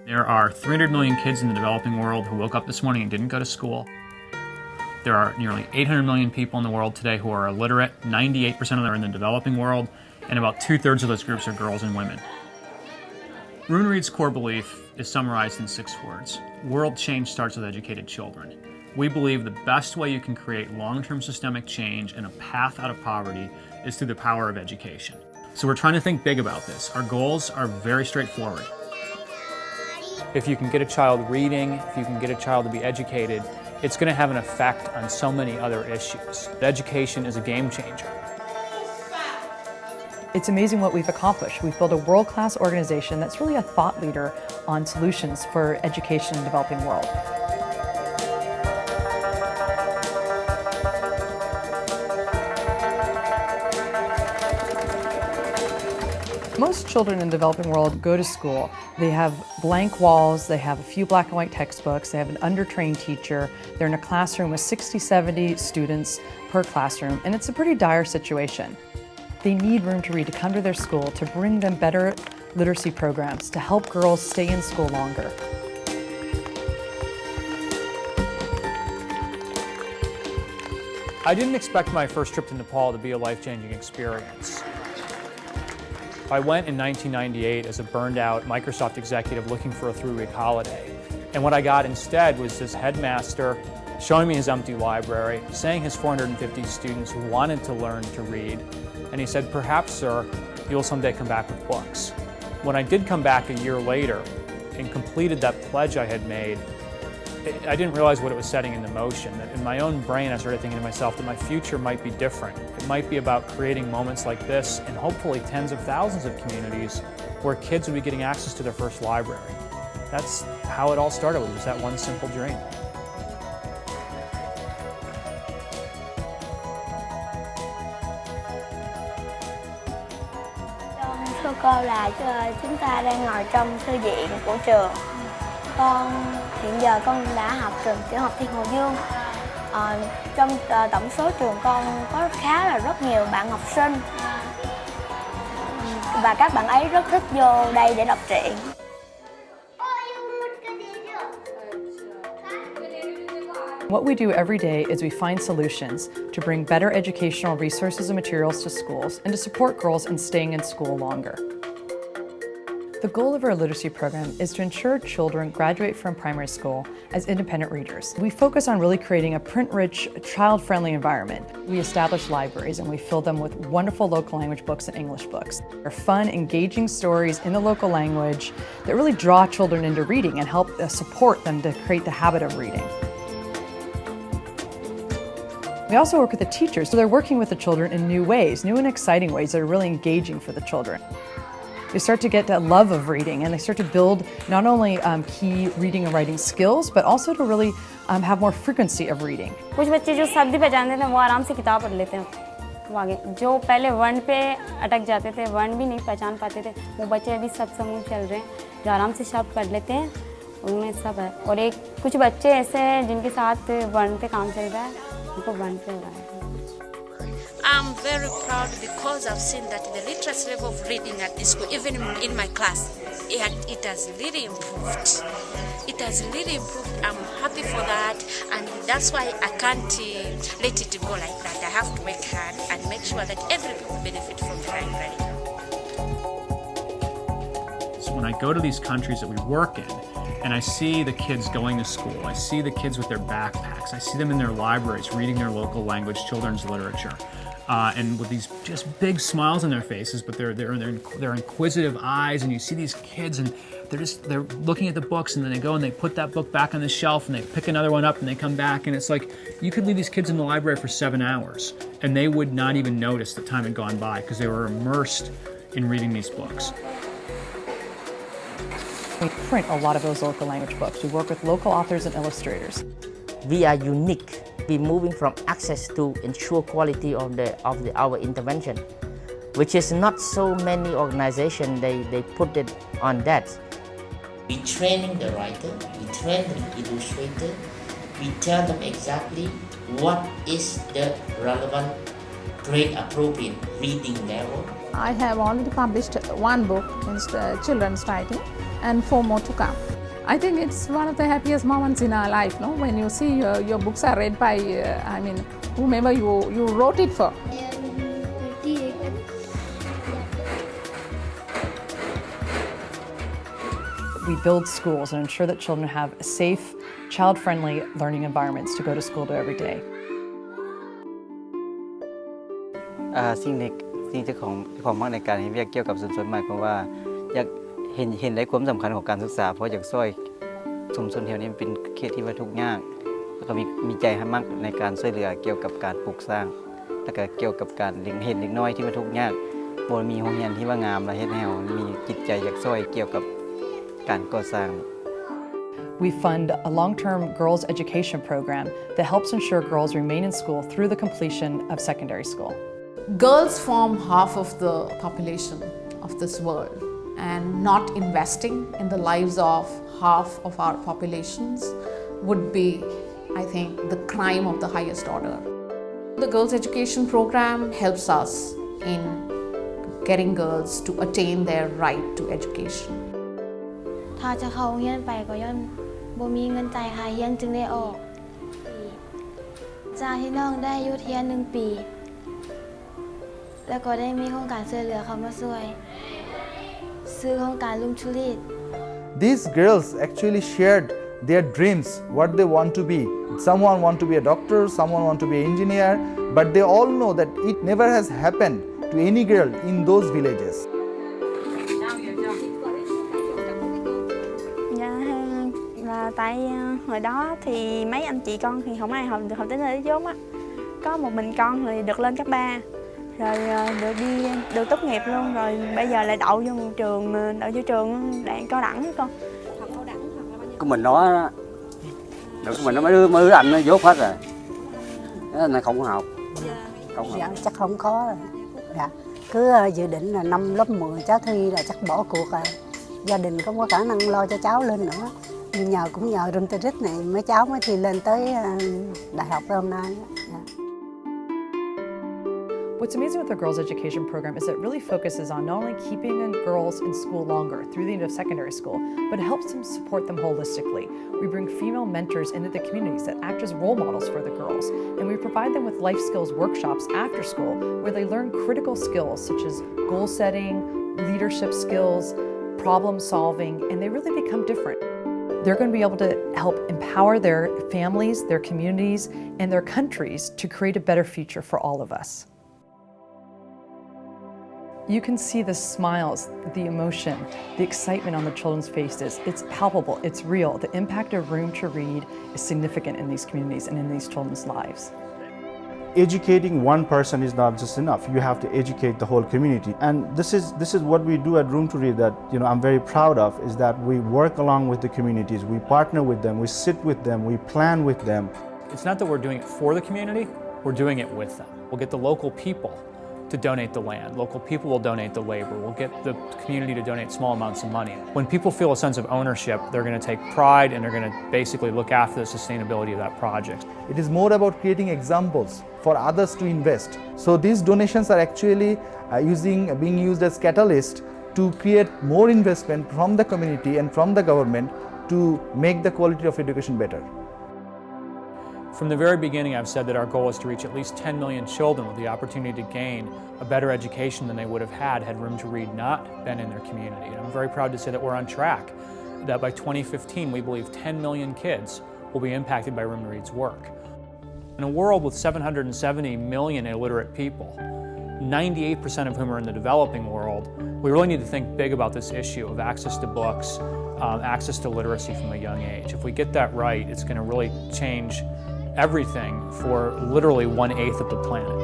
There are 300 million kids in the developing world who woke up this morning and didn't go to school. There are nearly 800 million people in the world today who are illiterate. 98% of them are in the developing world, and about 2/3 of those groups are girls and women. Roon Reed's core belief is summarized in 6 words. World change starts with educated children. We believe the best way you can create long-term systemic change and a path out of poverty is through the power of education. So we're trying to think big about this. Our goals are very straightforward. If you can get a child reading, if you can get a child to be educated, it's going to have an effect on so many other issues. Education is a game changer. It's amazing what we've accomplished. We've built a world-class organization that's really a thought leader on solutions for education in the developing world. Most children in the developing world go to school. They have blank walls, they have a few black and white textbooks, they have an undertrained teacher, they're in a classroom with 60, 70 students per classroom, and it's a pretty dire situation. They need room to read to come to their school, to bring them better literacy programs, to help girls stay in school longer. I didn't expect my first trip to Nepal to be a life-changing experience. I went in 1998 as a burned-out Microsoft executive looking for a 3-week holiday. And what I got instead was this headmaster showing me his empty library, saying his 450 students wanted to learn to read. And he said, "Perhaps, sir, you'll someday come back with books." When I did come back a year later and completed that pledge I had made, I didn't realize what it was setting into motion. That in my own brain, I started thinking to myself that my future might be different. It might be about creating moments like this and hopefully tens of thousands of communities where kids would be getting access to their first library. That's how it all started, with just that one simple dream. Thưa cô là chúng ta đang ngồi trong thư viện của trường. Hiện giờ con đã học trường tiểu học Thiên Hồ Dương. Trong tổng số trường con có rất nhiều bạn học sinh và các bạn ấy rất thích vô đây để đọc truyện. What we do every day is we find solutions to bring better educational resources and materials to schools and to support girls in staying in school longer. The goal of our literacy program is to ensure children graduate from primary school as independent readers. We focus on really creating a print-rich, child-friendly environment. We establish libraries and we fill them with wonderful local language books and English books. They're fun, engaging stories in the local language that really draw children into reading and help support them to create the habit of reading. We also work with the teachers, so they're working with the children in new ways, new and exciting ways that are really engaging for the children. They start to get that love of reading, and they start to build not only key reading and writing skills, but also to really have more frequency of reading. कुछ बच्चे जो शब्द पहचानते थे वो आराम से किताब पढ़ लेते हैं वो आगे जो पहले वर्ण पे अटक जाते थे वर्ण भी नहीं पहचान पाते थे वो बच्चे अभी सब समूह चल रहे हैं जो आराम से शब्द पढ़ लेते हैं उनमें सब है और कुछ बच्चे ऐसे हैं जिनके साथ वर्ण पे काम चल रहा है उनको वर्ण पे हो रहा है. I'm very proud because I've seen that the literacy level of reading at this school, even in my class, it has really improved. It has really improved. I'm happy for that, and that's why I can't let it go like that. I have to work hard and make sure that every people benefit from the library. So when I go to these countries that we work in, and I see the kids going to school, I see the kids with their backpacks, I see them in their libraries reading their local language children's literature. And with these just big smiles on their faces, but they're inquisitive eyes, and you see these kids, and they're looking at the books, and then they go and they put that book back on the shelf, and they pick another one up, and they come back, and it's like you could leave these kids in the library for 7 hours, and they would not even notice that time had gone by because they were immersed in reading these books. We print a lot of those local language books. We work with local authors and illustrators. We are unique. We're moving from access to ensure quality of our intervention, which is not so many organizations they put it on that. We training the writer, we train the illustrator, we tell them exactly what is the relevant, grade appropriate reading level. I have already published one book in children's writing, and 4 more to come. I think it's one of the happiest moments in our life, no? When you see your books are read by, whomever you wrote it for. We build schools and ensure that children have safe, child-friendly learning environments to go to school to every day. สิ่งที่ของมากในการเห็นเวียกเกี่ยวกับชุมชนหมายความว่าอยากเห็นได้ความสำคัญของการศึกษาเพราะอยากช่วยชุมชนแถวนี้เป็นเขตที่ว่าทุกข์ยากแล้วก็มีใจให้มากในการช่วยเหลือเกี่ยวกับการปลูกสร้างแล้วก็เกี่ยวกับการเห็นเด็กน้อยที่ว่าทุกข์ยากบ่มีโรงเรียนที่ว่างามและเฮ็ดให้เรามีจิตใจอยากช่วยเกี่ยวกับการก่อสร้าง We fund a long-term girls' education program that helps ensure girls remain in school through the completion of secondary school. Girls form half of the population of this world, and not investing in the lives of half of our populations would be, I think, the crime of the highest order. The girls' education program helps us in getting girls to attain their right to education. ถ้าจะเข้าโรงเรียนไปก็ย้อนบ่มีเงินจ่ายค่าเรียนจึงได้ออกจากที่น้องได้อยู่เรียน1 ปีแล้วก็ได้มีโครงการช่วยเหลือเขามาช่วยซื้อโครงการลุงชุลีด These girls actually shared their dreams, what they want to be. Someone want to be a doctor, someone want to be an engineer, but they all know that it never has happened to any girl in those villages. Và tại hồi đó thì mấy anh chị con thì không ai học tới nơi đến chốn á, có một mình con thì được lên cấp 3 rồi được tốt nghiệp luôn, rồi bây giờ lại đậu vô trường cao đẳng con. Học cao đẳng hoặc là bao nhiêu? Của mình nó được mình nó mấy đứa anh nó dốt hết rồi, nó này không có học. Dạ, chắc không có rồi. Dạ. Cứ dự định là năm lớp 10 cháu thi là chắc bỏ cuộc rồi. Gia đình không có khả năng lo cho cháu lên nữa. Cũng nhờ Room to Read này mấy cháu mới thi lên tới đại học hôm nay. Dạ. What's amazing with the girls' education program is it really focuses on not only keeping girls in school longer through the end of secondary school, but it helps them support them holistically. We bring female mentors into the communities that act as role models for the girls, and we provide them with life skills workshops after school where they learn critical skills such as goal setting, leadership skills, problem solving, and they really become different. They're going to be able to help empower their families, their communities, and their countries to create a better future for all of us. You can see the smiles, the emotion, the excitement on the children's faces. It's palpable, it's real. The impact of Room to Read is significant in these communities and in these children's lives. Educating one person is not just enough. You have to educate the whole community. And this is what we do at Room to Read that I'm very proud of, is that we work along with the communities, we partner with them, we sit with them, we plan with them. It's not that we're doing it for the community, we're doing it with them. We'll get the local people to donate the land. Local people will donate the labor. We'll get the community to donate small amounts of money. When people feel a sense of ownership, they're going to take pride and they're going to basically look after the sustainability of that project. It is more about creating examples for others to invest. So these donations are actually being used as catalyst to create more investment from the community and from the government to make the quality of education better. From the very beginning, I've said that our goal is to reach at least 10 million children with the opportunity to gain a better education than they would have had Room to Read not been in their community. And I'm very proud to say that we're on track, that by 2015, we believe 10 million kids will be impacted by Room to Read's work. In a world with 770 million illiterate people, 98% of whom are in the developing world, we really need to think big about this issue of access to books, access to literacy from a young age. If we get that right, it's going to really change everything for literally 1/8 of the planet.